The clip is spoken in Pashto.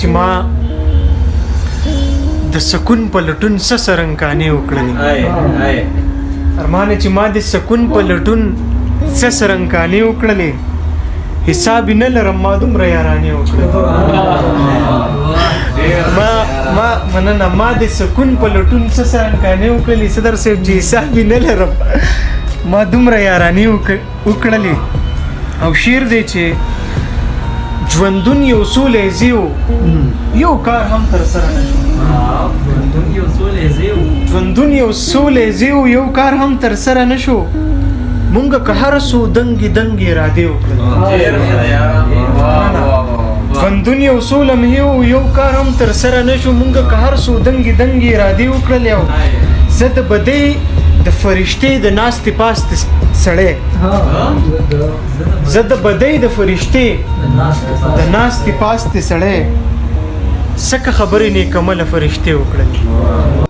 چې ما د سکون په لټون سرنګانې وکړلې ارمان چې ما د سکون په لټون سرنګانې وکړلې حساب نه لرم ما دومره یارانې وکړلې ما مننه ما د سکون په لټون سرنګانې وکړلې صدر صاحب چې حساب نه لرم ما دومره یارانې وکړلې او شعر دی چې ژوندون یو سولی زیو یو کار هم تر سره نشو ژوندون یو سولی زیو یو کار هم تر سره نشو مونږ که هر څو دنګې دنګې ارادې وکړلې ژوندون یو سولم یو کار هم تر سره نشو مونږ که هر څو دنګې دنګې ارادې وکړلې او زه د بدۍ د فرشتې د ناستې پاستې سړی زه د بدۍ د فرشتې د ناستې پاستې سړی څکه خبرې نیکمله فرشتې وکړلې